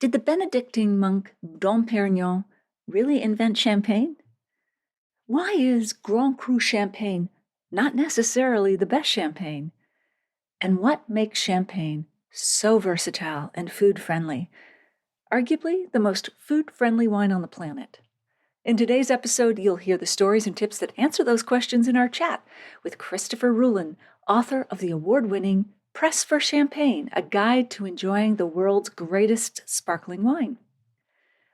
Did the Benedictine monk Dom Perignon really invent champagne? Why is Grand Cru Champagne not necessarily the best champagne? And what makes champagne so versatile and food-friendly? Arguably the most food-friendly wine on the planet. In today's episode, you'll hear the stories and tips that answer those questions in our chat with Christopher Ruhland, author of the award-winning Press for Champagne, a guide to enjoying the world's greatest sparkling wine.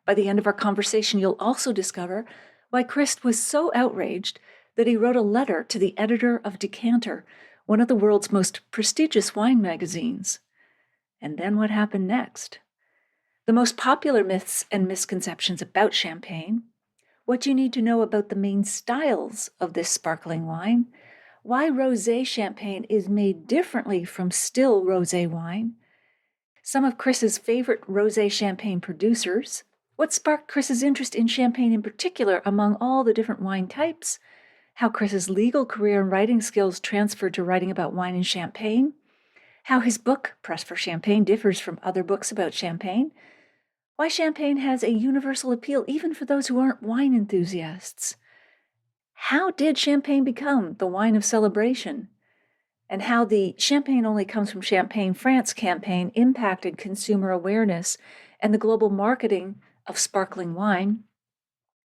By the end of our conversation, you'll also discover why Chris was so outraged that he wrote a letter to the editor of Decanter, one of the world's most prestigious wine magazines. And then what happened next? The most popular myths and misconceptions about champagne, what you need to know about the main styles of this sparkling wine, why Rosé Champagne is made differently from still rosé wine, some of Chris's favorite Rosé Champagne producers, what sparked Chris's interest in champagne in particular among all the different wine types, how Chris's legal career and writing skills transferred to writing about wine and champagne, how his book, Press for Champagne, differs from other books about champagne, why champagne has a universal appeal even for those who aren't wine enthusiasts. How did champagne become the wine of celebration? And how the Champagne Only Comes from Champagne, France campaign impacted consumer awareness and the global marketing of sparkling wine.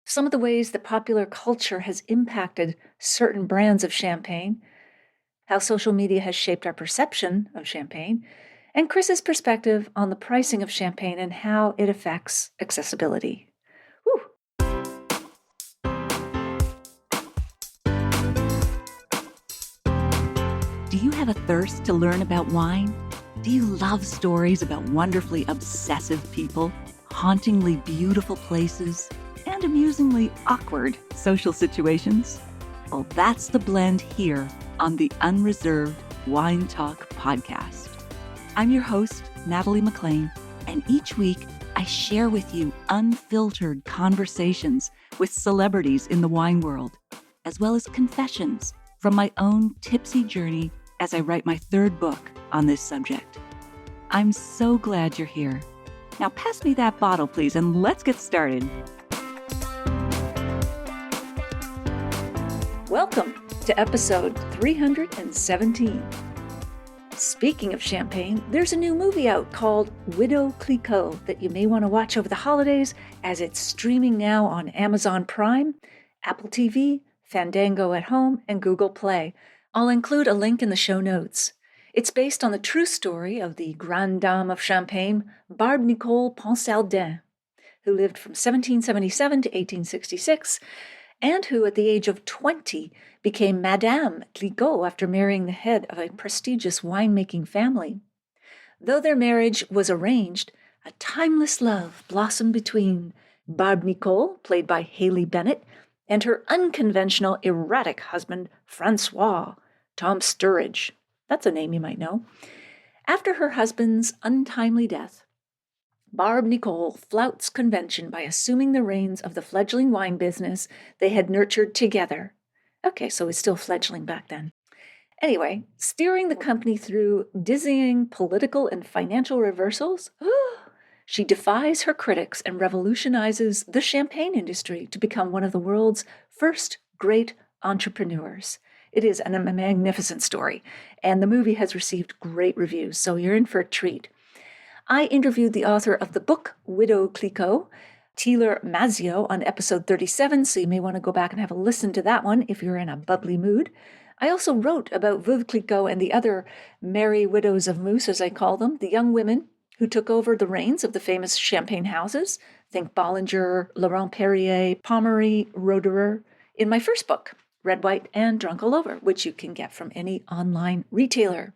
Some of the ways that popular culture has impacted certain brands of champagne, how social media has shaped our perception of champagne, and Chris's perspective on the pricing of champagne and how it affects accessibility. Whew. Do you have a thirst to learn about wine? Do you love stories about wonderfully obsessive people, hauntingly beautiful places, and amusingly awkward social situations? Well, that's the blend here on the Unreserved Wine Talk podcast. I'm your host, Natalie McLean, and each week I share with you unfiltered conversations with celebrities in the wine world, as well as confessions from my own tipsy journey as I write my third book on this subject. I'm so glad you're here. Now pass me that bottle, please, and let's get started. Welcome to episode 317. Speaking of champagne, there's a new movie out called Widow Clicquot that you may want to watch over the holidays, as it's streaming now on Amazon Prime, Apple TV, Fandango at Home, and Google Play. I'll include a link in the show notes. It's based on the true story of the Grande Dame of Champagne, Barbe Nicole Ponsardin, who lived from 1777 to 1866, and who at the age of 20 became Madame Clicquot after marrying the head of a prestigious winemaking family. Though their marriage was arranged, a timeless love blossomed between Barbe Nicole, played by Haley Bennett, and her unconventional, erratic husband, Francois, Tom Sturridge. That's a name you might know. After her husband's untimely death, Barbe Nicole flouts convention by assuming the reins of the fledgling wine business they had nurtured together. Okay, so it's still fledgling back then. Anyway, steering the company through dizzying political and financial reversals, she defies her critics and revolutionizes the champagne industry to become one of the world's first great entrepreneurs. It is a magnificent story, and the movie has received great reviews, so you're in for a treat. I interviewed the author of the book, Widow Clicquot, Taylor Mazio, on episode 37, so you may want to go back and have a listen to that one if you're in a bubbly mood. I also wrote about Veuve Clicquot and the other merry widows of Mousse, as I call them, the young women who took over the reins of the famous champagne houses. Think Bollinger, Laurent Perrier, Pommery, Roederer, in my first book, Red, White, and Drunk All Over, which you can get from any online retailer.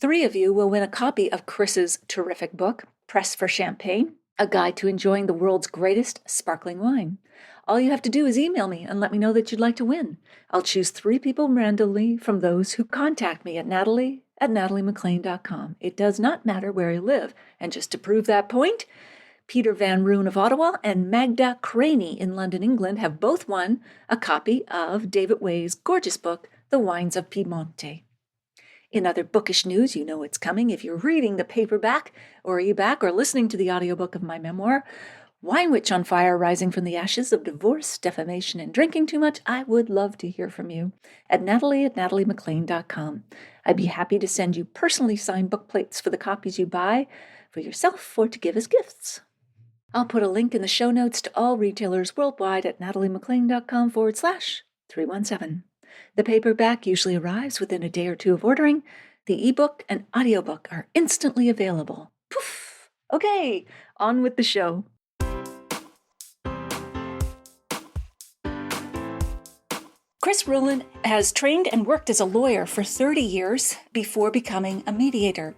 3 of you will win a copy of Chris's terrific book, Press for Champagne, a guide to enjoying the world's greatest sparkling wine. All you have to do is email me and let me know that you'd like to win. I'll choose 3 people randomly from those who contact me at natalie@nataliemclean.com. It does not matter where you live. And just to prove that point, Peter Van Roon of Ottawa and Magda Craney in London, England have both won a copy of David Wei's gorgeous book, The Wines of Piemonte. In other bookish news, you know it's coming if you're reading the paperback or e-back or listening to the audiobook of my memoir, Wine Witch on Fire, Rising from the Ashes of Divorce, Defamation, and Drinking Too Much. I would love to hear from you at natalie@nataliemaclean.com. I'd be happy to send you personally signed book plates for the copies you buy for yourself or to give as gifts. I'll put a link in the show notes to all retailers worldwide at nataliemaclean.com/317. The paperback usually arrives within a day or two of ordering. The ebook and audiobook are instantly available. Poof! Okay, on with the show. Chris Ruhland has trained and worked as a lawyer for 30 years before becoming a mediator.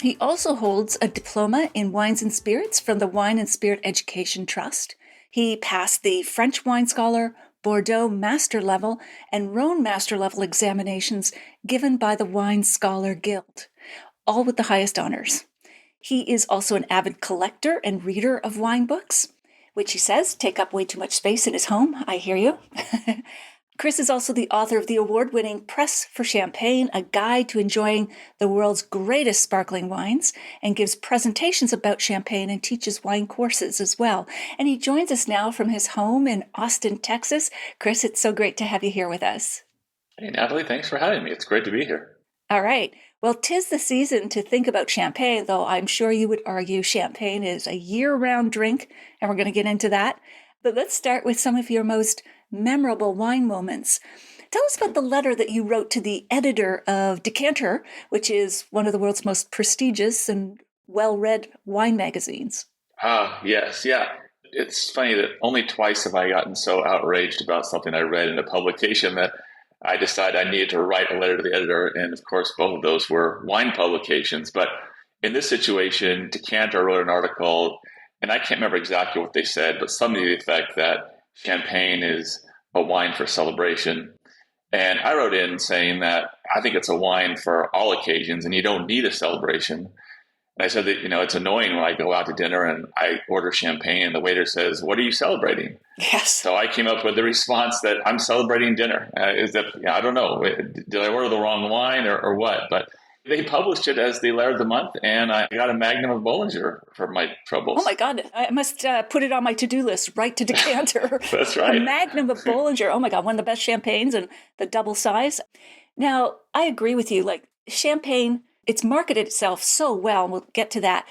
He also holds a diploma in wines and spirits from the Wine and Spirit Education Trust. He passed the French Wine Scholar, Bordeaux Master Level, and Rhone Master Level examinations given by the Wine Scholar Guild, all with the highest honors. He is also an avid collector and reader of wine books, which he says take up way too much space in his home. I hear you. Chris is also the author of the award-winning Press for Champagne, a guide to enjoying the world's greatest sparkling wines, and gives presentations about champagne and teaches wine courses as well. And he joins us now from his home in Austin, Texas. Chris, it's so great to have you here with us. Hey, Natalie, thanks for having me. It's great to be here. All right. Well, 'tis the season to think about champagne, though I'm sure you would argue champagne is a year-round drink, and we're going to get into that. But let's start with some of your most memorable wine moments. Tell us about the letter that you wrote to the editor of Decanter, which is one of the world's most prestigious and well-read wine magazines. Yes. Yeah. It's funny that only twice have I gotten so outraged about something I read in a publication that I decided I needed to write a letter to the editor. And of course, both of those were wine publications. But in this situation, Decanter wrote an article, and I can't remember exactly what they said, but something to the effect that champagne is a wine for celebration. And I wrote in saying that I think it's a wine for all occasions and you don't need a celebration. And I said that, it's annoying when I go out to dinner and I order champagne and the waiter says, "What are you celebrating?" Yes. So I came up with the response that I'm celebrating dinner. I don't know. Did I order the wrong wine or what? But they published it as the Laird of the Month, and I got a Magnum of Bollinger for my troubles. Oh my God, I must put it on my to-do list, right to Decanter. That's right. A Magnum of Bollinger. Oh my God, one of the best champagnes and the double size. Now, I agree with you. Like champagne, it's marketed itself so well, and we'll get to that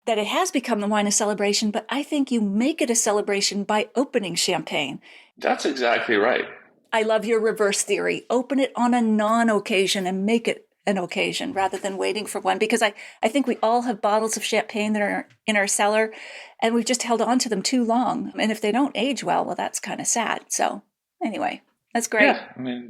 it has become the wine of celebration, but I think you make it a celebration by opening champagne. That's exactly right. I love your reverse theory. Open it on a non-occasion and make it an occasion rather than waiting for one, because I think we all have bottles of champagne that are in our cellar and we've just held on to them too long. And if they don't age well, that's kind of sad. So anyway, that's great. Yeah,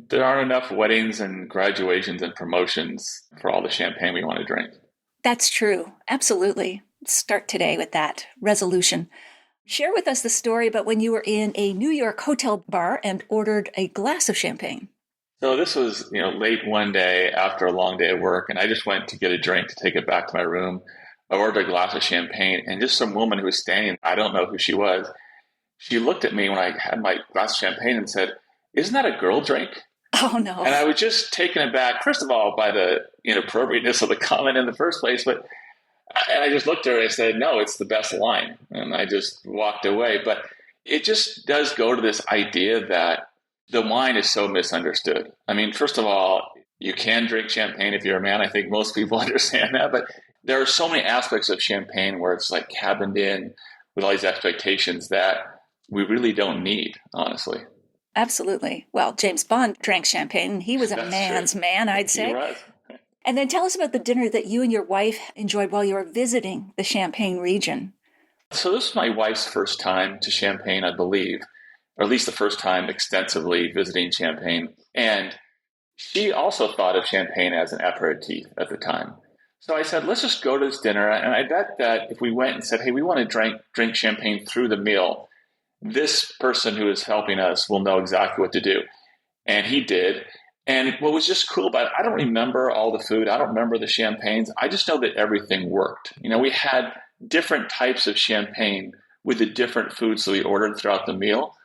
there aren't enough weddings and graduations and promotions for all the champagne we want to drink. That's true. Absolutely. Let's start today with that resolution. Share with us the story about when you were in a New York hotel bar and ordered a glass of champagne. So this was, late one day after a long day of work, and I just went to get a drink to take it back to my room. I ordered a glass of champagne, and just some woman who was standing, I don't know who she was, she looked at me when I had my glass of champagne and said, "Isn't that a girl drink?" Oh, no. And I was just taken aback, first of all, by the inappropriateness of the comment in the first place, but I just looked at her and I said, "No, it's the best line." And I just walked away. But it just does go to this idea that the wine is so misunderstood. First of all, you can drink champagne if you're a man. I think most people understand that. But there are so many aspects of champagne where it's like cabined in with all these expectations that we really don't need, honestly. Absolutely. Well, James Bond drank champagne, and he was a man's man, I'd say. He was. And then tell us about the dinner that you and your wife enjoyed while you were visiting the Champagne region. So this was my wife's first time to Champagne, I believe, or at least the first time extensively visiting Champagne. And she also thought of Champagne as an aperitif at the time. So I said, let's just go to this dinner. And I bet that if we went and said, "Hey, we want to drink champagne through the meal," this person who is helping us will know exactly what to do. And he did. And what was just cool about it, I don't remember all the food. I don't remember the champagnes. I just know that everything worked. We had different types of champagne with the different foods that we ordered throughout the meal.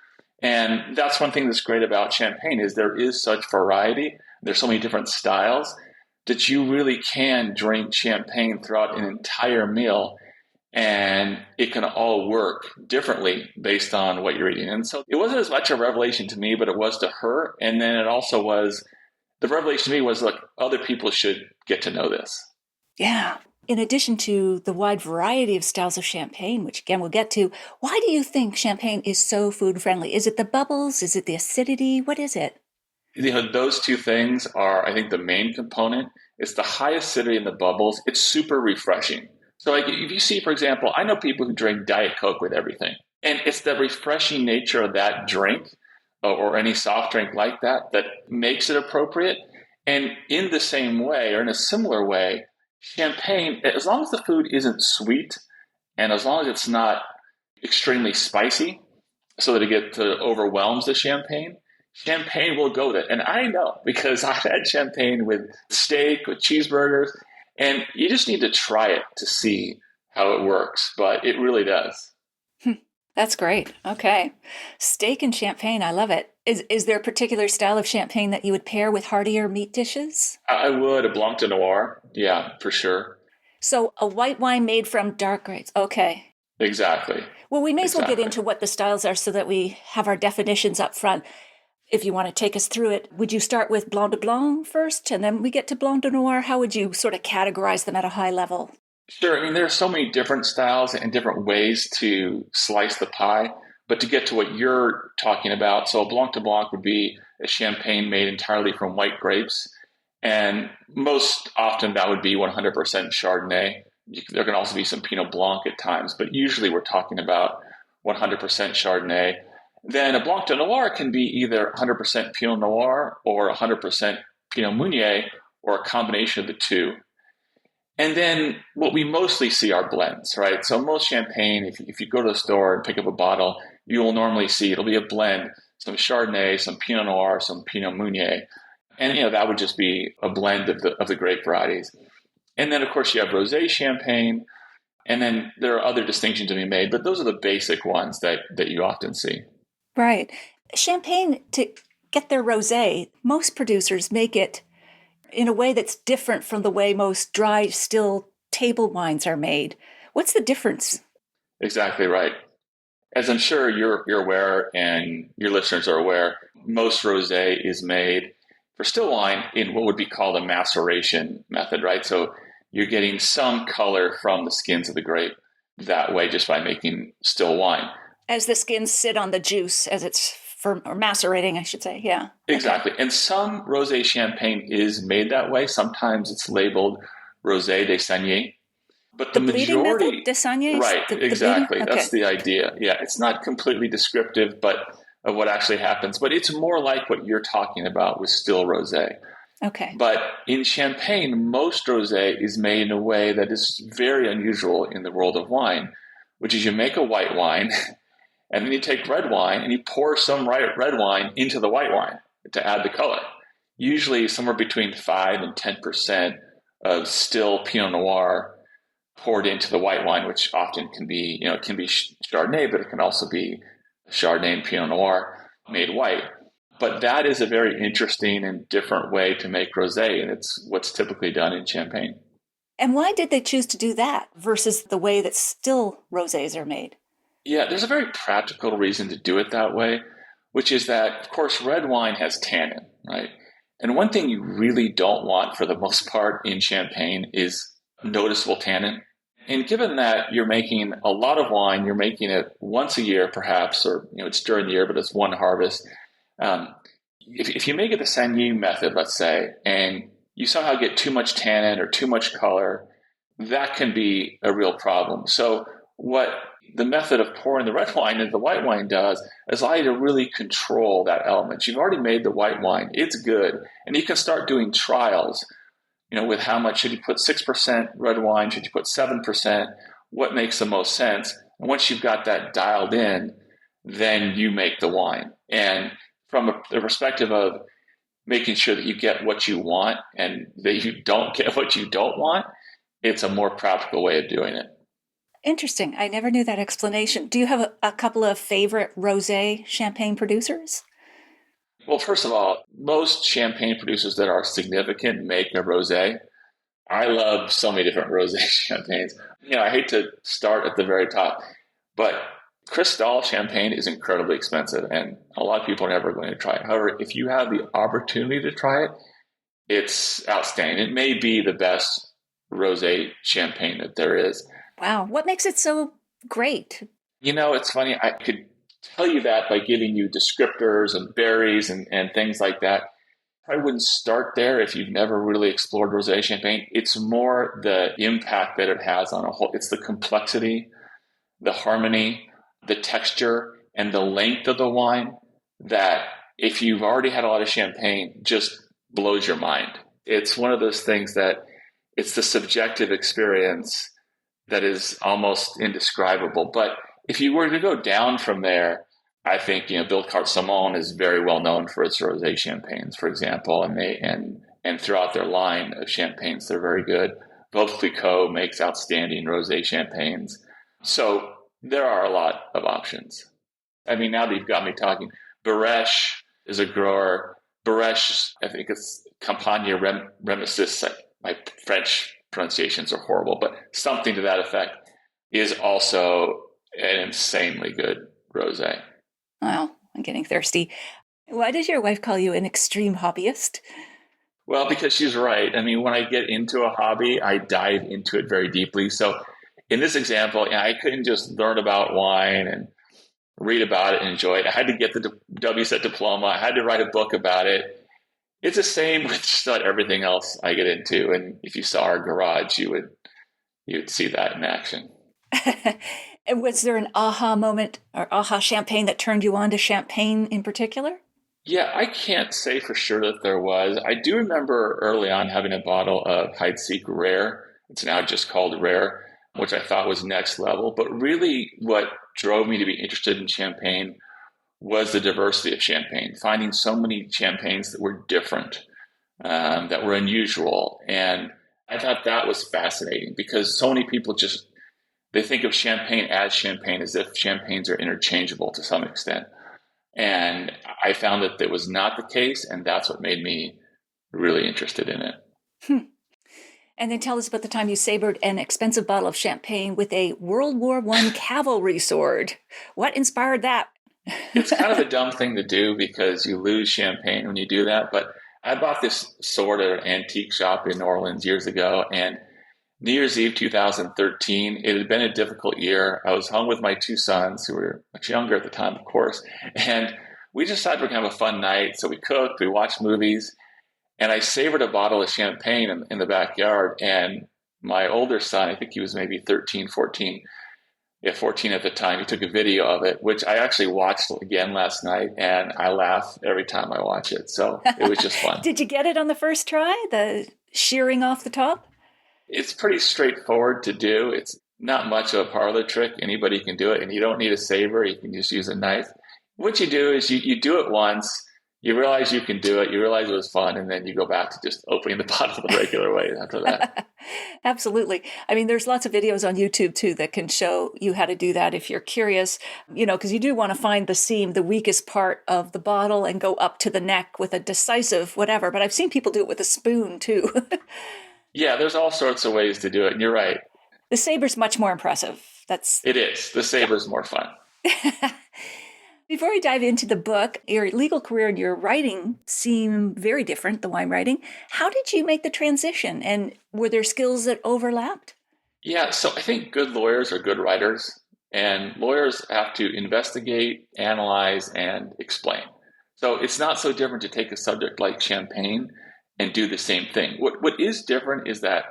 And that's one thing that's great about champagne is there is such variety. There's so many different styles that you really can drink champagne throughout an entire meal and it can all work differently based on what you're eating. And so it wasn't as much a revelation to me, but it was to her. And then it also was, the revelation to me was, look, other people should get to know this. Yeah. In addition to the wide variety of styles of champagne, which again we'll get to, why do you think champagne is so food friendly? Is it the bubbles? Is it the acidity? What is it? Those two things are, I think, the main component. It's the high acidity in the bubbles. It's super refreshing. So like if you see, for example, I know people who drink Diet Coke with everything. And it's the refreshing nature of that drink or any soft drink like that that makes it appropriate. And in the same way, or in a similar way, champagne, as long as the food isn't sweet and as long as it's not extremely spicy so that overwhelms the champagne, champagne will go with it. And I know because I've had champagne with steak, with cheeseburgers, and you just need to try it to see how it works. But it really does. That's great. Okay. Steak and champagne. I love it. Is there a particular style of champagne that you would pair with heartier meat dishes? I would. A Blanc de Noir. Yeah, for sure. So a white wine made from dark grapes. Okay. Exactly. Well, we may as well get into what the styles are so that we have our definitions up front. If you want to take us through it, would you start with Blanc de Blanc first and then we get to Blanc de Noir? How would you sort of categorize them at a high level? Sure. I mean, there are so many different styles and different ways to slice the pie. But to get to what you're talking about, so a Blanc de Blanc would be a champagne made entirely from white grapes. And most often that would be 100% Chardonnay. There can also be some Pinot Blanc at times, but usually we're talking about 100% Chardonnay. Then a Blanc de Noir can be either 100% Pinot Noir or 100% Pinot Meunier or a combination of the two. And then what we mostly see are blends, right? So most champagne, if you go to the store and pick up a bottle, you will normally see it'll be a blend, some Chardonnay, some Pinot Noir, some Pinot Meunier. And, that would just be a blend of the grape varieties. And then, of course, you have Rosé Champagne. And then there are other distinctions to be made, but those are the basic ones that you often see. Right. Champagne, to get their rosé, most producers make it in a way that's different from the way most dry, still table wines are made. What's the difference? Exactly right. As I'm sure you're aware and your listeners are aware, most rosé is made for still wine in what would be called a maceration method, right? So you're getting some color from the skins of the grape that way just by making still wine. As the skins sit on the juice, as it's or macerating, I should say. Yeah. Exactly. Okay. And some rosé champagne is made that way. Sometimes it's labeled Rosé de Saignée. But the majority method, de Saignée, right, exactly. Okay. That's the idea. Yeah, it's not completely descriptive of what actually happens, but it's more like what you're talking about with still rosé. Okay. But in champagne, most rosé is made in a way that is very unusual in the world of wine, which is you make a white wine and then you take red wine and you pour some red wine into the white wine to add the color. Usually somewhere between 5 and 10% of still Pinot Noir poured into the white wine, which often can be, it can be Chardonnay, but it can also be Chardonnay and Pinot Noir made white. But that is a very interesting and different way to make rosé, and it's what's typically done in champagne. And why did they choose to do that versus the way that still rosés are made? Yeah, there's a very practical reason to do it that way, which is that, of course, red wine has tannin, right? And one thing you really don't want for the most part in champagne is noticeable tannin. And given that you're making a lot of wine, you're making it once a year perhaps, or it's during the year, but it's one harvest. If you make it the Saignée method, let's say, and you somehow get too much tannin or too much color, that can be a real problem. So what the method of pouring the red wine into the white wine does is allow you to really control that element. You've already made the white wine. It's good. And you can start doing trials, with how much should you put 6% red wine? Should you put 7%? What makes the most sense? And once you've got that dialed in, then you make the wine. And from the perspective of making sure that you get what you want and that you don't get what you don't want, it's a more practical way of doing it. Interesting. I never knew that explanation. Do you have a couple of favorite rosé champagne producers? Well, first of all, most champagne producers that are significant make a rosé. I love so many different rosé champagnes. I hate to start at the very top, but Cristal champagne is incredibly expensive, and a lot of people are never going to try it. However, if you have the opportunity to try it, it's outstanding. It may be the best rosé champagne that there is. Wow. What makes it so great? It's funny. I could tell you that by giving you descriptors and berries and things like that. I wouldn't start there if you've never really explored rosé champagne. It's more the impact that it has on a whole. It's the complexity, the harmony, the texture, and the length of the wine that, if you've already had a lot of champagne, just blows your mind. It's one of those things that it's the subjective experience that is almost indescribable. But if you were to go down from there, I think Billecart-Simon is very well known for its rosé champagnes, for example, and throughout their line of champagnes, they're very good. Veuve Clicquot makes outstanding rosé champagnes. So there are a lot of options. I mean, now that you've got me talking, Baresh is a grower. Baresh, I think it's Campagne Remissis. My French pronunciations are horrible, but something to that effect, is also an insanely good rosé. Wow, I'm getting thirsty. Why does your wife call you an extreme hobbyist? Well, because she's right. I mean, when I get into a hobby, I dive into it very deeply. So in this example, I couldn't just learn about wine and read about it and enjoy it. I had to get the WSET diploma. I had to write a book about it. It's the same with just about everything else I get into. And if you saw our garage, you'd see that in action. And was there an aha moment or aha champagne that turned you on to champagne in particular? Yeah, I can't say for sure that there was. I do remember early on having a bottle of Heidsieck Rare. It's now just called Rare, which I thought was next level. But really what drove me to be interested in champagne was the diversity of champagne, finding so many champagnes that were different, that were unusual. And I thought that was fascinating because so many people they think of champagne as if champagnes are interchangeable to some extent. And I found that was not the case, and that's what made me really interested in it. And then tell us about the time you sabered an expensive bottle of champagne with a World War I cavalry sword. What inspired that? It's kind of a dumb thing to do because you lose champagne when you do that. But I bought this sword at an antique shop in New Orleans years ago, and New Year's Eve 2013, it had been a difficult year. I was home with my two sons, who were much younger at the time, of course, and we decided we're going to have a fun night. So we cooked, we watched movies, and I savored a bottle of champagne in the backyard. And my older son, I think he was maybe 13, 14, 14 at the time, he took a video of it, which I actually watched again last night, and I laugh every time I watch it. So it was just fun. Did you get it on the first try, the shearing off the top? It's pretty straightforward to do. It's not much of a parlor trick. Anybody can do it, and you don't need a saber. You can just use a knife. What you do is you do it once, you realize you can do it, you realize it was fun, and then you go back to just opening the bottle the regular way after that. Absolutely. I mean, there's lots of videos on YouTube, too, that can show you how to do that if you're curious, because you do want to find the seam, the weakest part of the bottle, and go up to the neck with a decisive whatever. But I've seen people do it with a spoon, too. Yeah, there's all sorts of ways to do it, and you're right. The saber's much more impressive. It is. The saber's more fun. Before we dive into the book, your legal career and your writing seem very different, the wine writing. How did you make the transition, and were there skills that overlapped? Yeah, so I think good lawyers are good writers, and lawyers have to investigate, analyze, and explain. So it's not so different to take a subject like champagne and do the same thing. What is different is that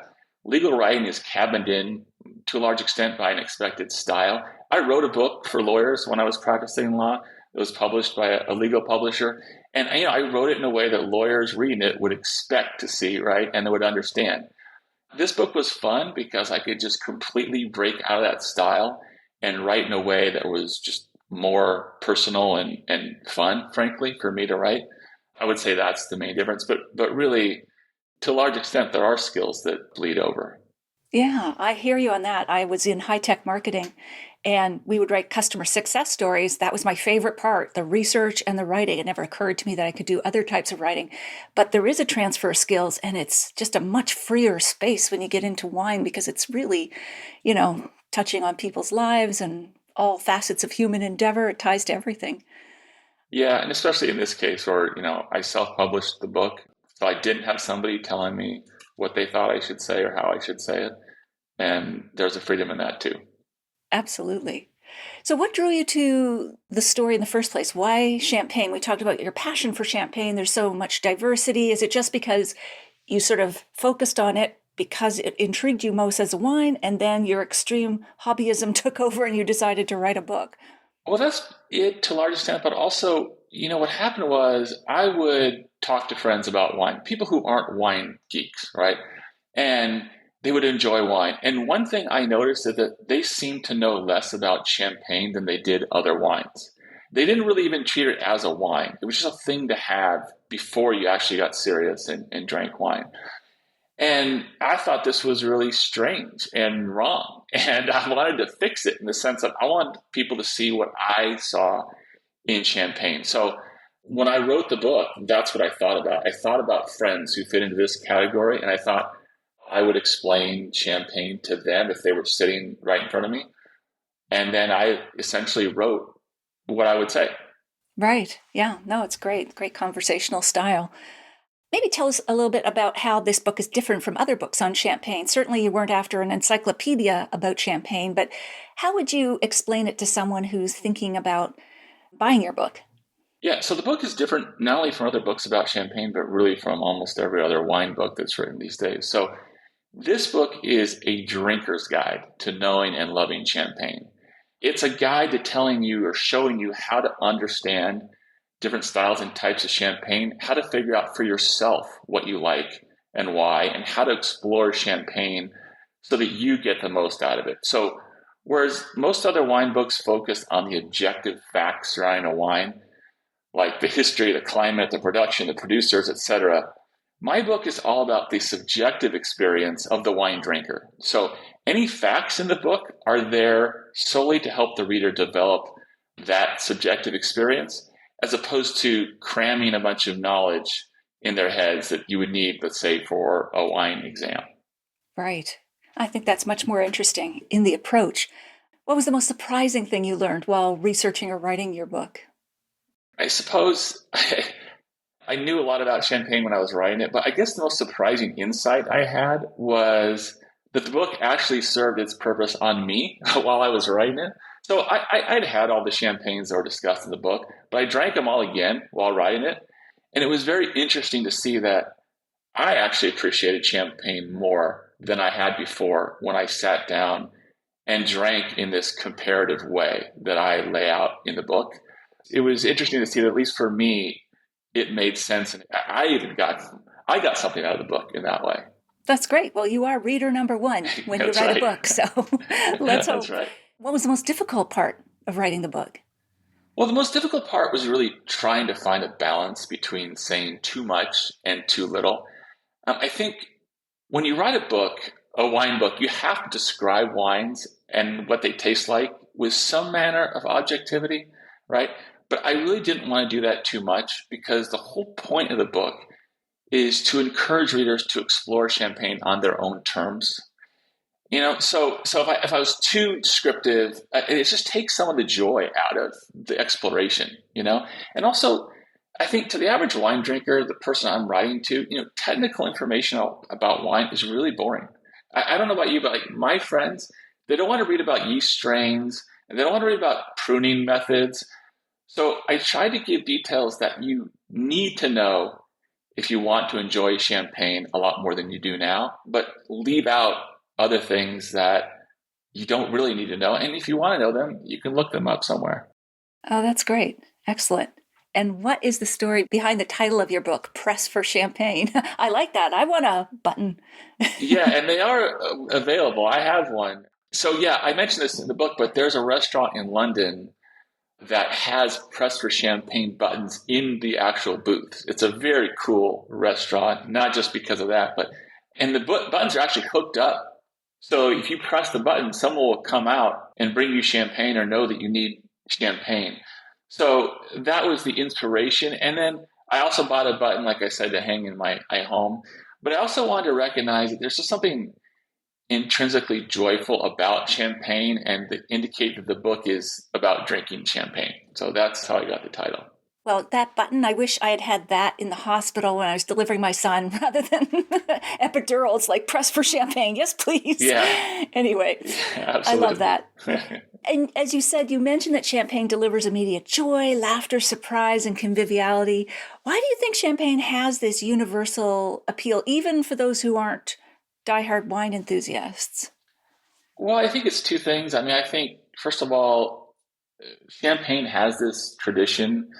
legal writing is cabined in to a large extent by an expected style. I wrote a book for lawyers when I was practicing law. It was published by a legal publisher. And I wrote it in a way that lawyers reading it would expect to see, right? And they would understand. This book was fun because I could just completely break out of that style and write in a way that was just more personal and fun, frankly, for me to write. I would say that's the main difference. But really, to a large extent, there are skills that bleed over. Yeah, I hear you on that. I was in high tech marketing and we would write customer success stories. That was my favorite part, the research and the writing. It never occurred to me that I could do other types of writing. But there is a transfer of skills and it's just a much freer space when you get into wine because it's really, touching on people's lives and all facets of human endeavor. It ties to everything. Yeah, and especially in this case where, I self-published the book, so I didn't have somebody telling me what they thought I should say or how I should say it. And there's a freedom in that too. Absolutely. So, what drew you to the story in the first place? Why champagne? We talked about your passion for champagne. There's so much diversity. Is it just because you sort of focused on it because it intrigued you most as a wine, and then your extreme hobbyism took over and you decided to write a book? Well, that's it to a large extent, but also, what happened was I would talk to friends about wine, people who aren't wine geeks, right? And they would enjoy wine. And one thing I noticed is that they seemed to know less about champagne than they did other wines. They didn't really even treat it as a wine. It was just a thing to have before you actually got serious and drank wine. And I thought this was really strange and wrong. And I wanted to fix it in the sense of I wanted people to see what I saw in champagne. So when I wrote the book, that's what I thought about. I thought about friends who fit into this category, and I thought I would explain champagne to them if they were sitting right in front of me. And then I essentially wrote what I would say. Right. Yeah. No, it's great. Great conversational style. Maybe tell us a little bit about how this book is different from other books on champagne. Certainly, you weren't after an encyclopedia about champagne, but how would you explain it to someone who's thinking about buying your book? Yeah, so the book is different not only from other books about champagne, but really from almost every other wine book that's written these days. So this book is a drinker's guide to knowing and loving champagne. It's a guide to telling you or showing you how to understand different styles and types of champagne, how to figure out for yourself what you like and why, and how to explore champagne so that you get the most out of it. So whereas most other wine books focus on the objective facts surrounding a wine, like the history, the climate, the production, the producers, etc., my book is all about the subjective experience of the wine drinker. So any facts in the book are there solely to help the reader develop that subjective experience, as opposed to cramming a bunch of knowledge in their heads that you would need, let's say, for a wine exam. Right. I think that's much more interesting in the approach. What was the most surprising thing you learned while researching or writing your book? I suppose I knew a lot about champagne when I was writing it, but I guess the most surprising insight I had was that the book actually served its purpose on me while I was writing it. So I'd had all the champagnes that were discussed in the book, but I drank them all again while writing it. And it was very interesting to see that I actually appreciated champagne more than I had before when I sat down and drank in this comparative way that I lay out in the book. It was interesting to see that, at least for me, it made sense. And I got something out of the book in that way. That's great. Well, you are reader number one when you write a book. So let's hope. That's right. What was the most difficult part of writing the book? Well, the most difficult part was really trying to find a balance between saying too much and too little. I think when you write a book, a wine book, you have to describe wines and what they taste like with some manner of objectivity, right? But I really didn't want to do that too much because the whole point of the book is to encourage readers to explore champagne on their own terms. So if I was too descriptive, it just takes some of the joy out of the exploration, And also, I think to the average wine drinker, the person I'm writing to, technical information about wine is really boring. I don't know about you, but like my friends, they don't want to read about yeast strains and they don't want to read about pruning methods. So I try to give details that you need to know if you want to enjoy champagne a lot more than you do now, but leave out other things that you don't really need to know. And if you want to know them, you can look them up somewhere. Oh, that's great. Excellent. And what is the story behind the title of your book, Press for Champagne? I like that. I want a button. Yeah, and they are available. I have one. So yeah, I mentioned this in the book, but there's a restaurant in London that has Press for Champagne buttons in the actual booth. It's a very cool restaurant, not just because of that, and the buttons are actually hooked up So if you press the button, someone will come out and bring you champagne or know that you need champagne. So that was the inspiration. And then I also bought a button, like I said, to hang in my home. But I also wanted to recognize that there's just something intrinsically joyful about champagne and that indicate that the book is about drinking champagne. So that's how I got the title. Well, that button, I wish I had had that in the hospital when I was delivering my son rather than epidural. It's like press for champagne. Yes, please. Yeah. Anyway, Yeah, I love that. And as you said, you mentioned that champagne delivers immediate joy, laughter, surprise, and conviviality. Why do you think champagne has this universal appeal, even for those who aren't diehard wine enthusiasts? Well, I think it's two things. I mean, I think, first of all, champagne has this tradition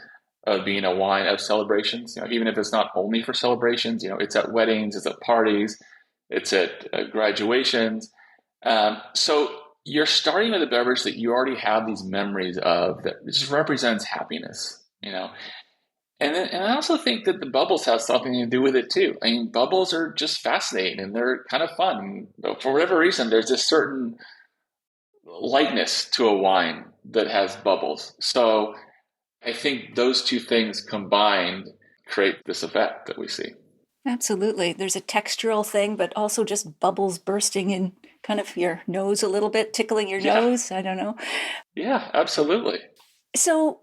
of being a wine of celebrations. Even if it's not only for celebrations, it's at weddings, it's at parties, it's at graduations. So you're starting with a beverage that you already have these memories of that just represents happiness. And I also think that the bubbles have something to do with it too. I mean, bubbles are just fascinating and they're kind of fun. For whatever reason, there's this certain lightness to a wine that has bubbles. So I think those two things combined create this effect that we see. Absolutely. There's a textural thing, but also just bubbles bursting in kind of your nose a little bit, tickling your nose. I don't know. Yeah, absolutely. So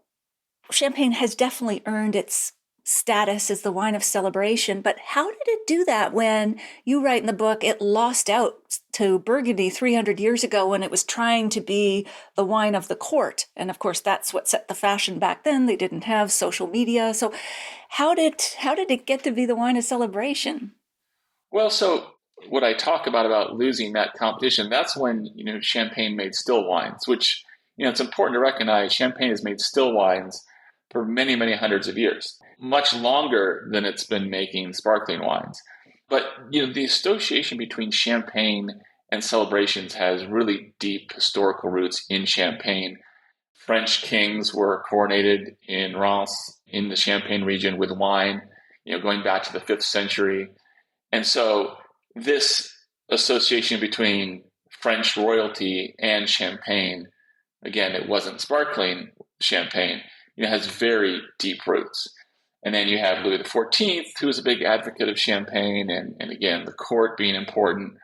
champagne has definitely earned its status as the wine of celebration, but how did it do that when you write in the book it lost out to Burgundy 300 years ago when it was trying to be the wine of the court? And of course, that's what set the fashion back then. They didn't have social media. So how did it get to be the wine of celebration? Well, so what I talk about losing that competition, that's when, champagne made still wines, which, it's important to recognize champagne has made still wines for many, many hundreds of years, much longer than it's been making sparkling wines. But, the association between champagne and celebrations has really deep historical roots in Champagne. French kings were coronated in Reims in the Champagne region with wine, going back to the 5th century. And so this association between French royalty and champagne, again, it wasn't sparkling champagne, has very deep roots. And then you have Louis XIV, who was a big advocate of champagne, and again, the court being important.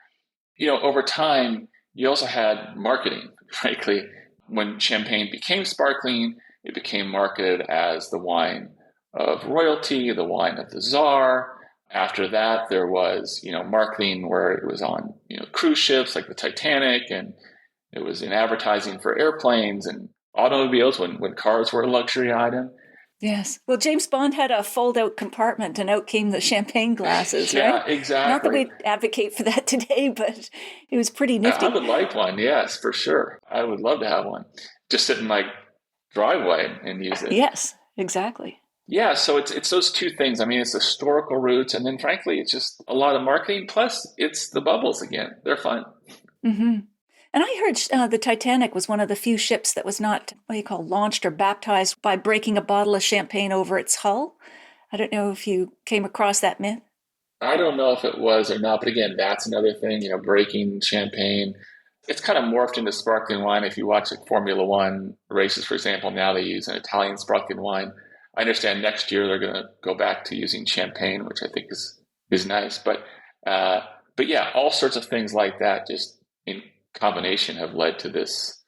Over time, you also had marketing, frankly. When champagne became sparkling, it became marketed as the wine of royalty, the wine of the czar. After that, there was, marketing where it was on, cruise ships like the Titanic, and it was in advertising for airplanes and automobiles when cars were a luxury item. Yes. Well, James Bond had a fold-out compartment, and out came the champagne glasses, yeah, right? Exactly. Not that we advocate for that today, but it was pretty nifty. I would like one, yes, for sure. I would love to have one. Just sit in my driveway and use it. Yes, exactly. Yeah, so it's those two things. I mean, it's historical roots, and then frankly, it's just a lot of marketing. Plus, it's the bubbles again. They're fun. Mm-hmm. And I heard the Titanic was one of the few ships that was not, launched or baptized by breaking a bottle of champagne over its hull. I don't know if you came across that myth. I don't know if it was or not, but again, that's another thing, breaking champagne. It's kind of morphed into sparkling wine. If you watch like Formula One races, for example, now they use an Italian sparkling wine. I understand next year they're going to go back to using champagne, which I think is nice. But yeah, all sorts of things like that just in combination have led to this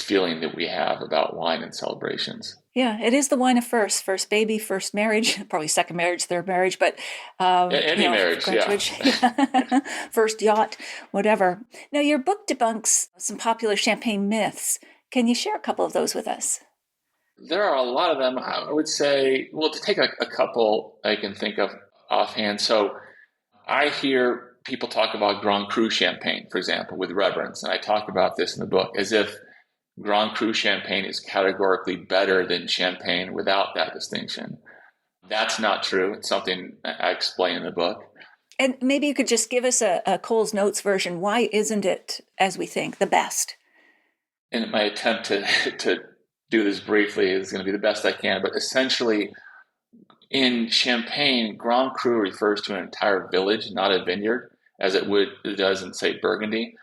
feeling that we have about wine and celebrations. Yeah, it is the wine of first baby, first marriage, probably second marriage, third marriage, but any marriage, yeah. First yacht, whatever. Now, your book debunks some popular champagne myths. Can you share a couple of those with us? There are a lot of them. I would say, well, to take a couple I can think of offhand. So I hear people talk about Grand Cru Champagne, for example, with reverence. And I talk about this in the book as if Grand Cru Champagne is categorically better than champagne without that distinction. That's not true. It's something I explain in the book. And maybe you could just give us a Cole's Notes version. Why isn't it, as we think, the best? And my attempt to do this briefly is going to be the best I can. But essentially, in Champagne, Grand Cru refers to an entire village, not a vineyard, as it does in, say, Burgundy.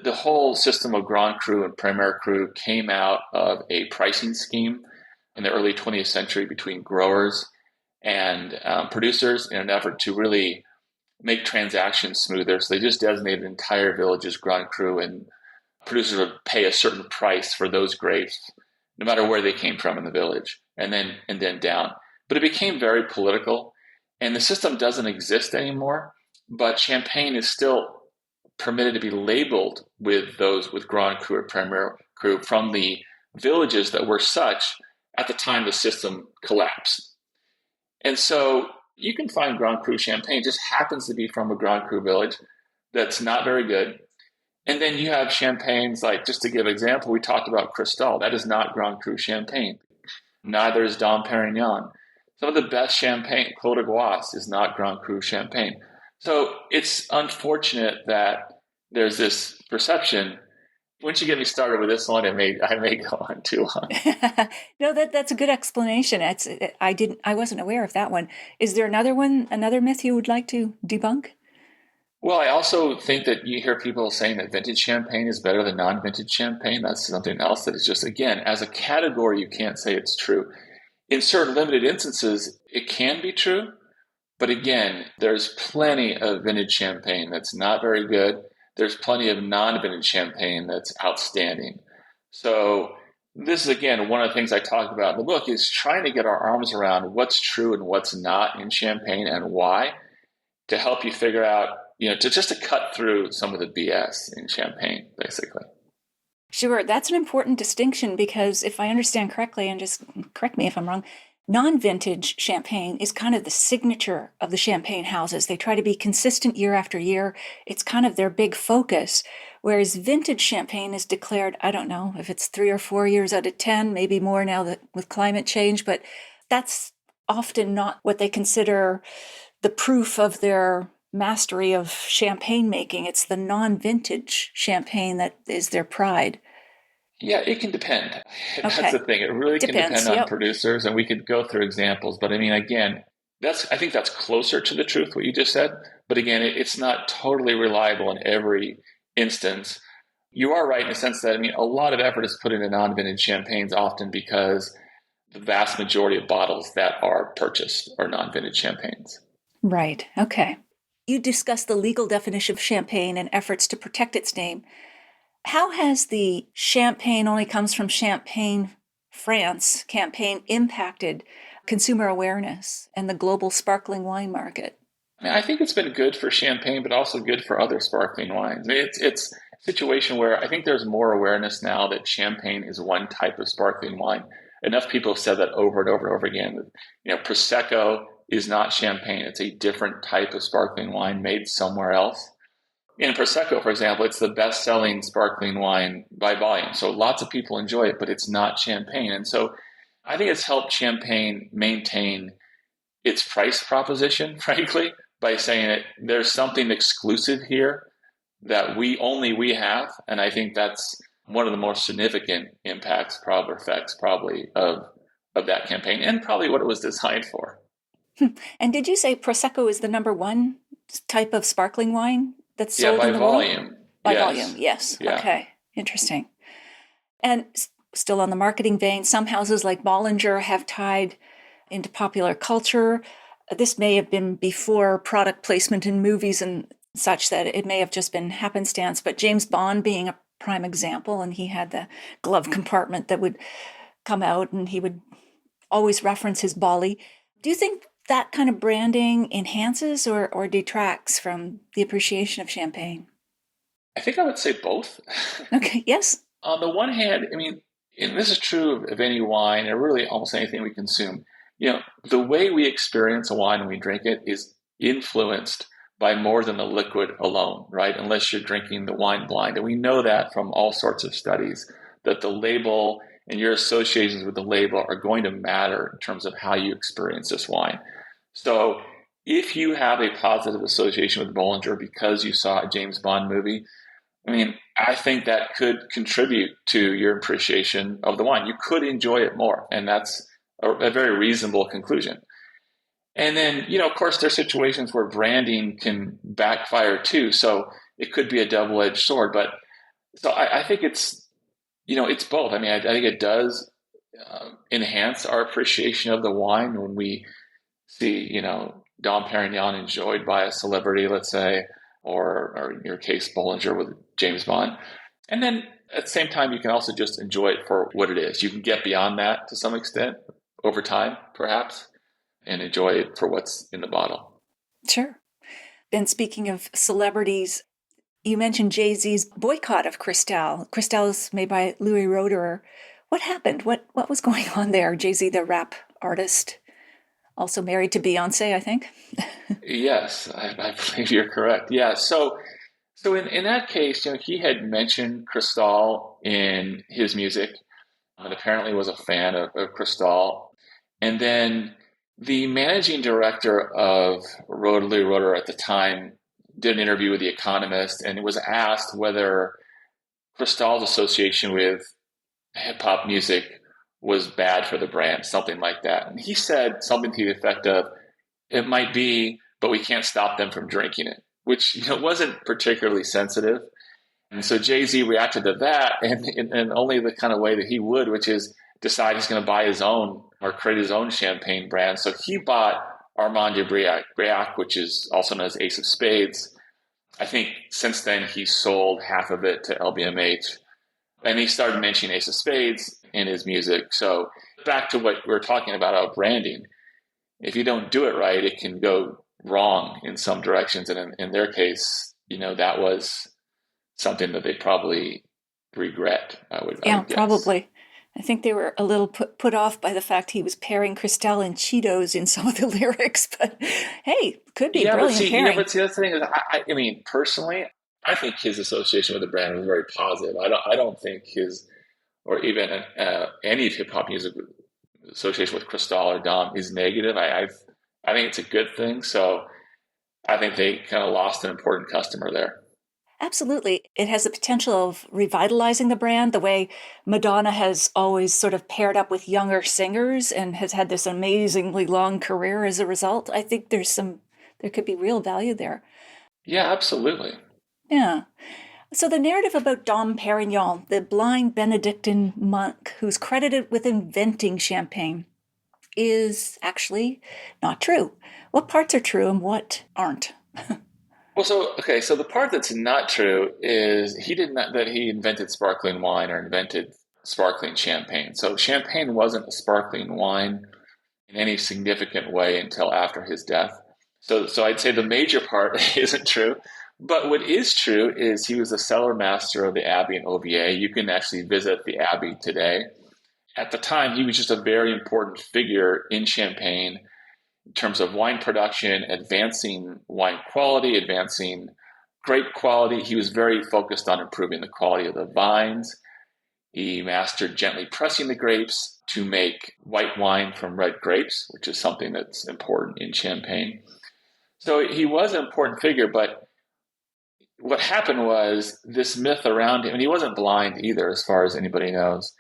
The whole system of Grand Cru and Premier Cru came out of a pricing scheme in the early 20th century between growers and producers in an effort to really make transactions smoother. So they just designated entire villages Grand Cru, and producers would pay a certain price for those grapes, no matter where they came from in the village, and then down. But it became very political, and the system doesn't exist anymore. But Champagne is still permitted to be labeled with Grand Cru or Premier Cru from the villages that were such at the time the system collapsed. And so you can find Grand Cru Champagne, just happens to be from a Grand Cru village that's not very good. And then you have champagnes, like, just to give an example, we talked about Cristal. That is not Grand Cru Champagne. Neither is Dom Perignon. Some of the best champagne, Clos de Gauisse, is not Grand Cru Champagne. So it's unfortunate that there's this perception. Once you get me started with this one, I may go on too long. No, that's a good explanation. I wasn't aware of that one. Is there another myth you would like to debunk? Well, I also think that you hear people saying that vintage champagne is better than non-vintage champagne. That's something else that is just, again, as a category, you can't say it's true. In certain limited instances, it can be true. But again, there's plenty of vintage champagne that's not very good. There's plenty of non-vintage champagne that's outstanding. So this is, again, one of the things I talk about in the book, is trying to get our arms around what's true and what's not in champagne and why, to help you figure out, to cut through some of the BS in champagne, basically. Sure. That's an important distinction, because if I understand correctly, and just correct me if I'm wrong, non-vintage champagne is kind of the signature of the champagne houses. They try to be consistent year after year. It's kind of their big focus. Whereas vintage champagne is declared, I don't know if it's 3 or 4 years out of 10, maybe more now that with climate change, but that's often not what they consider the proof of their mastery of champagne making. It's the non-vintage champagne that is their pride. Yeah, it can depend. Okay. That's the thing. It really Depends, can depend on producers, and we could go through examples. But I mean, again, I think that's closer to the truth, what you just said. But again, it's not totally reliable in every instance. You are right in the sense that, a lot of effort is put into non-vintage champagnes often because the vast majority of bottles that are purchased are non-vintage champagnes. Right. Okay. You discussed the legal definition of champagne and efforts to protect its name. How has the champagne only comes from Champagne, France campaign impacted consumer awareness and the global sparkling wine market? I think it's been good for champagne, but also good for other sparkling wines. It's a situation where I think there's more awareness now that champagne is one type of sparkling wine. Enough people have said that over and over and over again. Prosecco is not champagne. It's a different type of sparkling wine made somewhere else. In Prosecco, for example, it's the best-selling sparkling wine by volume. So lots of people enjoy it, but it's not champagne. And so I think it's helped champagne maintain its price proposition, frankly, by saying that there's something exclusive here that we have. And I think that's one of the most significant effects probably of that campaign, and probably what it was designed for. And did you say Prosecco is the number one type of sparkling wine that's sold by in the volume? world? By volume, yes. Yeah. Okay, interesting. And still on the marketing vein, some houses like Bollinger have tied into popular culture. This may have been before product placement in movies and such, that it may have just been happenstance, but James Bond being a prime example, and he had the glove compartment that would come out and he would always reference his Bolly. Do you think that kind of branding enhances or detracts from the appreciation of champagne? I think I would say both. Okay, yes. On the one hand, and this is true of any wine, or really almost anything we consume, the way we experience a wine when we drink it is influenced by more than the liquid alone, right? Unless you're drinking the wine blind. And we know that from all sorts of studies, that the label and your associations with the label are going to matter in terms of how you experience this wine. So if you have a positive association with Bollinger because you saw a James Bond movie, I think that could contribute to your appreciation of the wine. You could enjoy it more, and that's a very reasonable conclusion. And then, of course, there's situations where branding can backfire too. So it could be a double-edged sword. But So I think it's both. I mean, I think it does enhance our appreciation of the wine when we see, Dom Perignon enjoyed by a celebrity, let's say, or in your case, Bollinger with James Bond. And then at the same time, you can also just enjoy it for what it is. You can get beyond that to some extent over time, perhaps, and enjoy it for what's in the bottle. Sure. And speaking of celebrities, you mentioned Jay-Z's boycott of Cristal. Cristal is made by Louis Roederer. What happened? What was going on there? Jay-Z, the rap artist, also married to Beyonce, I think. Yes, I believe you're correct. Yeah. So in that case, he had mentioned Cristal in his music, and apparently was a fan of Cristal. And then the managing director of Louis Roederer at the time did an interview with The Economist, and it was asked whether Cristal's association with hip hop music was bad for the brand, something like that. And he said something to the effect of, "It might be, but we can't stop them from drinking it," which wasn't particularly sensitive. And so Jay-Z reacted to that in only the kind of way that he would, which is decide he's going to buy his own or create his own champagne brand. So he bought Armand de Briac, which is also known as Ace of Spades. I think since then he sold half of it to LVMH. And he started mentioning Ace of Spades in his music. So back to what we were talking about branding. If you don't do it right, it can go wrong in some directions. And in their case, that was something that they probably regret, I would guess. Probably. I think they were a little put off by the fact he was pairing Cristal and Cheetos in some of the lyrics, but hey, could be brilliant pairing. But see, that's the thing is, I mean, personally, I think his association with the brand was very positive. I don't think his, or even any of hip hop music association with Cristal or Dom is negative. I think it's a good thing. So I think they kind of lost an important customer there. Absolutely. It has the potential of revitalizing the brand the way Madonna has always sort of paired up with younger singers and has had this amazingly long career as a result. I think there could be real value there. Yeah, absolutely. Yeah. So the narrative about Dom Perignon, the blind Benedictine monk who's credited with inventing champagne, is actually not true. What parts are true and what aren't? Well, so the part that's not true is he did not that he invented sparkling wine or invented sparkling champagne. So champagne wasn't a sparkling wine in any significant way until after his death. So I'd say the major part isn't true. But what is true is he was the cellar master of the Abbey in Auvier. You can actually visit the Abbey today. At the time, he was just a very important figure in Champagne in terms of wine production, advancing wine quality, advancing grape quality. He was very focused on improving the quality of the vines. He mastered gently pressing the grapes to make white wine from red grapes, which is something that's important in Champagne. So he was an important figure, but what happened was this myth around him, and he wasn't blind either, as far as anybody knows.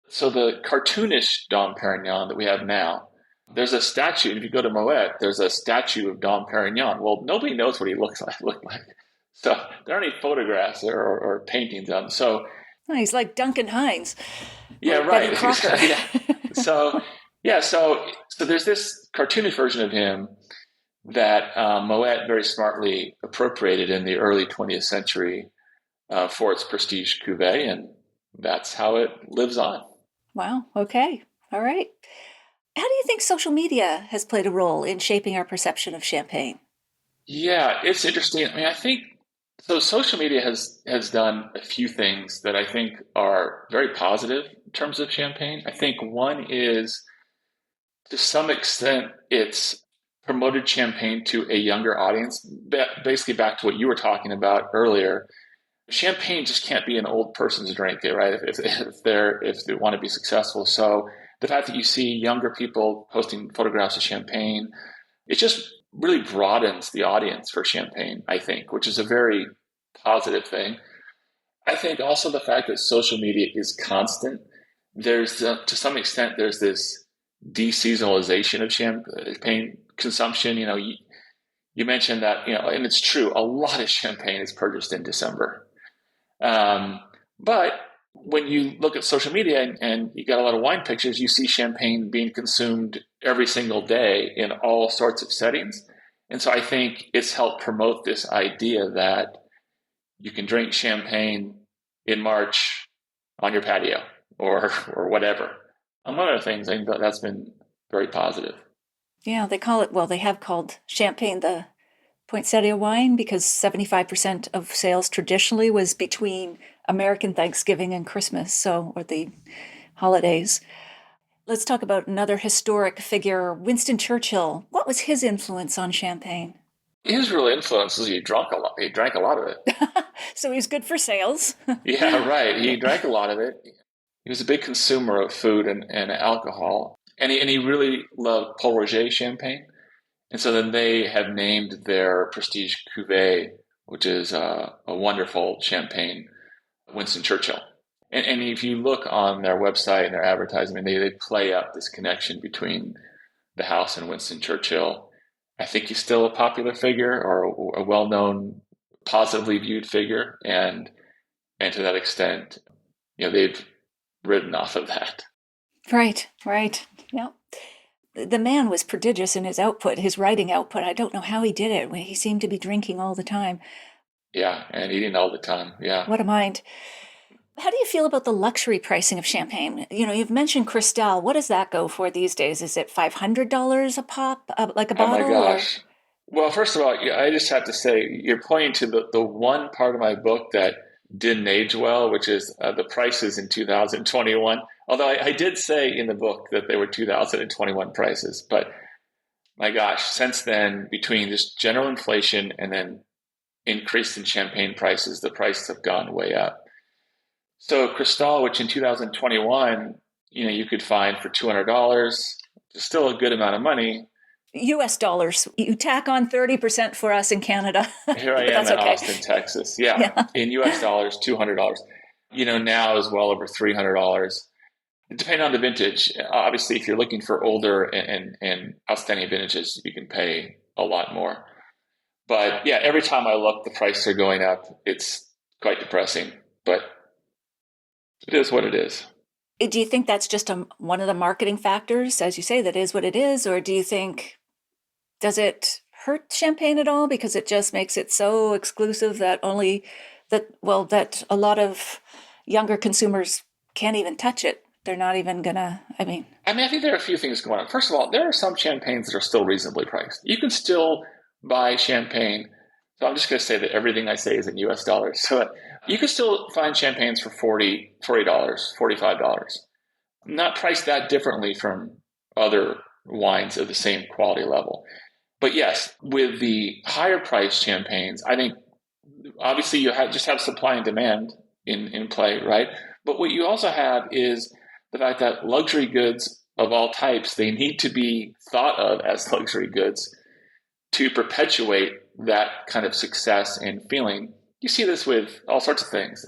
So the cartoonish Dom Perignon that we have now, there's a statue. If you go to Moet, there's a statue of Dom Perignon. Well, nobody knows what he looked like. So there aren't any photographs or paintings of him. So he's like Duncan Hines. Yeah, right. Yeah. So there's this cartoonish version of him that Moet very smartly appropriated in the early 20th century for its prestige cuvée, and that's how it lives on. Wow. Okay. All right. How do you think social media has played a role in shaping our perception of champagne? Yeah, it's interesting. I mean, I think so. Social media has done a few things that I think are very positive in terms of champagne. I think one is, to some extent, it's promoted champagne to a younger audience. Basically, back to what you were talking about earlier, champagne just can't be an old person's drink, right? If they want to be successful. So the fact that you see younger people posting photographs of champagne, it just really broadens the audience for champagne, I think, which is a very positive thing. I think also the fact that social media is constant. There's to some extent there's this deseasonalization of champagne consumption. You mentioned that, and it's true. A lot of champagne is purchased in December. But when you look at social media and you got a lot of wine pictures, you see champagne being consumed every single day in all sorts of settings. And so I think it's helped promote this idea that you can drink champagne in March on your patio or whatever. Among other things, I think that's been very positive. Yeah, they have called champagne the poinsettia wine because 75% of sales traditionally was between American Thanksgiving and Christmas, or the holidays. Let's talk about another historic figure, Winston Churchill. What was his influence on champagne? His real influence is he drank a lot. He drank a lot of it. So he was good for sales. Yeah, right. He drank a lot of it. He was a big consumer of food and alcohol. And he really loved Paul Rosé champagne. And so then they have named their prestige cuvée, which is a wonderful champagne, Winston Churchill. And if you look on their website and their advertising, they play up this connection between the house and Winston Churchill. I think he's still a popular figure or a well-known, positively viewed figure. And to that extent, they've ridden off of that. Right. Yeah. The man was prodigious in his output, his writing output. I don't know how he did it. He seemed to be drinking all the time. Yeah, and eating all the time. Yeah. What a mind. How do you feel about the luxury pricing of champagne? You've mentioned Cristal. What does that go for these days? Is it $500 a pop, like a bottle? Oh my gosh. Well, first of all, I just have to say, you're pointing to the one part of my book that didn't age well, which is the prices in 2021. Although I did say in the book that they were 2021 prices. But my gosh, since then, between just general inflation and then increase in champagne prices, the prices have gone way up. So Cristal, which in 2021, you could find for $200, still a good amount of money. US dollars. You tack on 30% for us in Canada. Here I am in Austin, Texas. Yeah. In US dollars, $200. Now is well over $300. Depending on the vintage, obviously, if you're looking for older and outstanding vintages, you can pay a lot more. But yeah, every time I look, the prices are going up. It's quite depressing, but it is what it is. Do you think that's just one of the marketing factors? As you say, that is what it is. Or do you think, does it hurt champagne at all because it just makes it so exclusive that that a lot of younger consumers can't even touch it? They're not even gonna, I think there are a few things going on. First of all, there are some champagnes that are still reasonably priced. You can still buy champagne. So I'm just going to say that everything I say is in US dollars. So you can still find champagnes for $40, $45. Not priced that differently from other wines of the same quality level. But yes, with the higher priced champagnes, I think obviously you just have supply and demand in play, right? But what you also have is the fact that luxury goods of all types, they need to be thought of as luxury goods to perpetuate that kind of success and feeling. You see this with all sorts of things.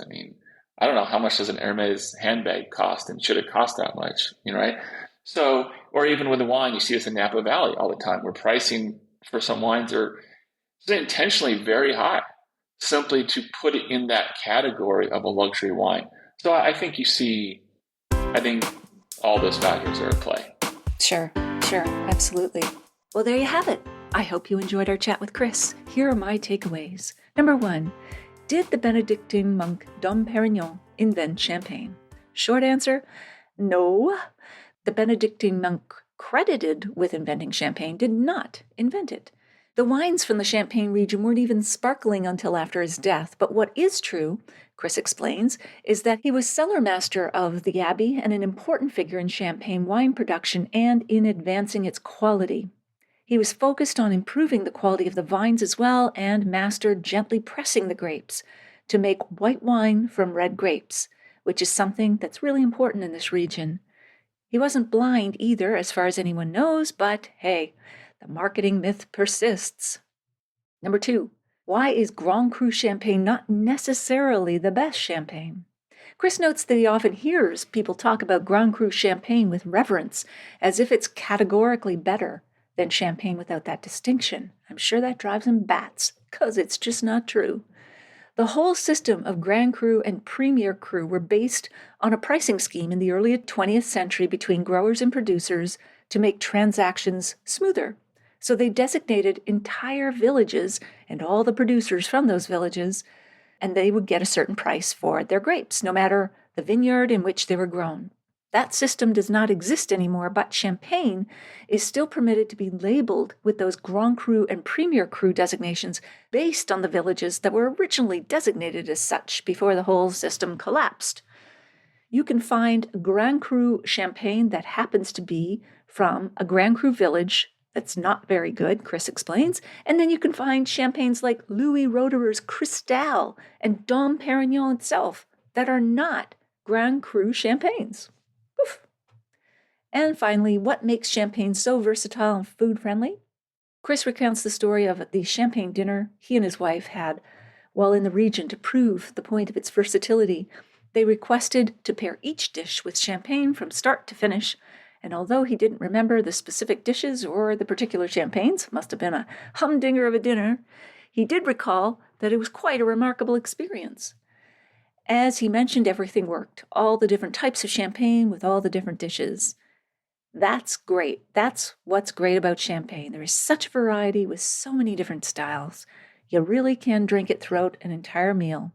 I don't know, how much does an Hermes handbag cost, and should it cost that much, right? So, or even with the wine, you see this in Napa Valley all the time, where pricing for some wines are intentionally very high, simply to put it in that category of a luxury wine. So I think all those factors are at play. Sure, absolutely. Well, there you have it. I hope you enjoyed our chat with Chris. Here are my takeaways. Number 1, did the Benedictine monk Dom Perignon invent champagne? Short answer, no. The Benedictine monk credited with inventing champagne did not invent it. The wines from the Champagne region weren't even sparkling until after his death, but what is true, Chris explains, is that he was cellar master of the abbey and an important figure in Champagne wine production and in advancing its quality. He was focused on improving the quality of the vines as well and mastered gently pressing the grapes to make white wine from red grapes, which is something that's really important in this region. He wasn't blind either, as far as anyone knows, but hey, the marketing myth persists. Number 2, why is Grand Cru Champagne not necessarily the best champagne? Chris notes that he often hears people talk about Grand Cru Champagne with reverence, as if it's categorically better than champagne without that distinction. I'm sure that drives him bats, because it's just not true. The whole system of Grand Cru and Premier Cru were based on a pricing scheme in the early 20th century between growers and producers to make transactions smoother. So they designated entire villages and all the producers from those villages, and they would get a certain price for their grapes, no matter the vineyard in which they were grown. That system does not exist anymore, but champagne is still permitted to be labeled with those Grand Cru and Premier Cru designations based on the villages that were originally designated as such before the whole system collapsed. You can find Grand Cru Champagne that happens to be from a Grand Cru village that's not very good, Chris explains, and then you can find champagnes like Louis Roederer's Cristal and Dom Perignon itself that are not Grand Cru champagnes. Oof. And finally, what makes champagne so versatile and food-friendly? Chris recounts the story of the champagne dinner he and his wife had while in the region to prove the point of its versatility. They requested to pair each dish with champagne from start to finish, and although he didn't remember the specific dishes or the particular champagnes, must have been a humdinger of a dinner, he did recall that it was quite a remarkable experience. As he mentioned, everything worked, all the different types of champagne with all the different dishes. That's great. That's what's great about champagne. There is such a variety with so many different styles. You really can drink it throughout an entire meal.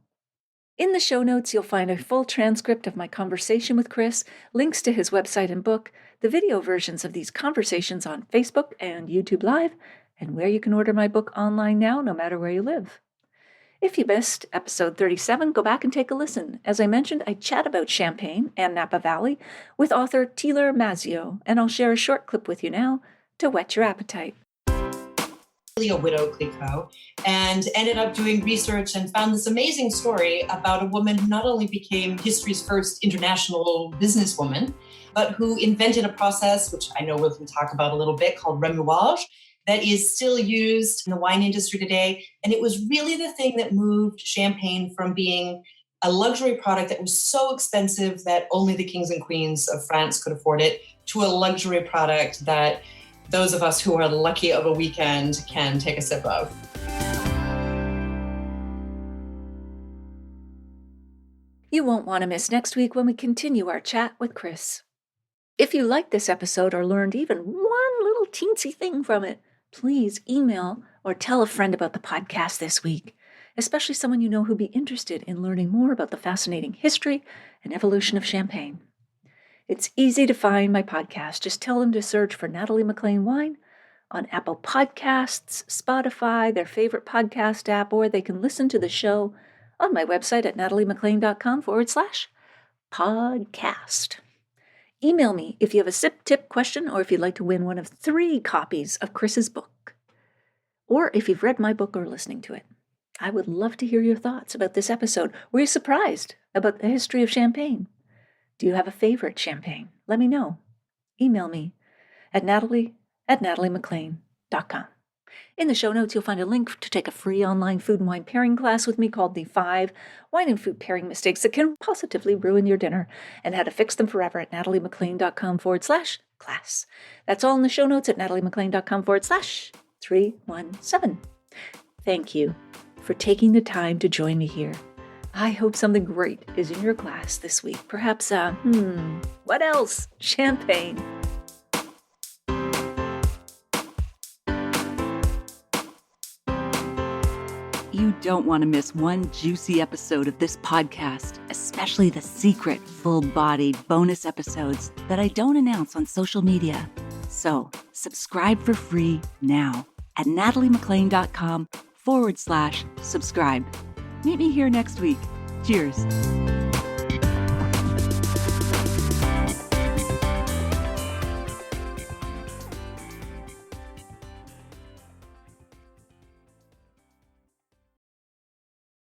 In the show notes, you'll find a full transcript of my conversation with Chris, links to his website and book, the video versions of these conversations on Facebook and YouTube Live, and where you can order my book online now, no matter where you live. If you missed episode 37, go back and take a listen. As I mentioned, I chat about Champagne and Napa Valley with author Taylor Mazzio, and I'll share a short clip with you now to whet your appetite. A widow Clicquot, and ended up doing research and found this amazing story about a woman who not only became history's first international businesswoman, but who invented a process, which I know we'll talk about a little bit, called remuage, that is still used in the wine industry today. And it was really the thing that moved champagne from being a luxury product that was so expensive that only the kings and queens of France could afford it, to a luxury product that those of us who are lucky of a weekend can take a sip of. You won't want to miss next week when we continue our chat with Chris. If you liked this episode or learned even one little teensy thing from it, please email or tell a friend about the podcast this week, especially someone you know who'd be interested in learning more about the fascinating history and evolution of champagne. It's easy to find my podcast. Just tell them to search for Natalie MacLean Wine on Apple Podcasts, Spotify, their favorite podcast app, or they can listen to the show on my website at nataliemaclean.com/podcast. Email me if you have a sip tip question or if you'd like to win one of 3 copies of Chris's book, or if you've read my book or listening to it. I would love to hear your thoughts about this episode. Were you surprised about the history of champagne? Do you have a favorite champagne? Let me know. Email me at natalie@nataliemaclean.com. In the show notes, you'll find a link to take a free online food and wine pairing class with me called the 5 Wine and Food Pairing Mistakes That Can Positively Ruin Your Dinner, and how to fix them forever at nataliemaclean.com/class. That's all in the show notes at nataliemaclean.com/317. Thank you for taking the time to join me here. I hope something great is in your glass this week. Perhaps, what else? Champagne. You don't want to miss one juicy episode of this podcast, especially the secret, full-bodied bonus episodes that I don't announce on social media. So, subscribe for free now at nataliemaclean.com/subscribe. Meet me here next week. Cheers.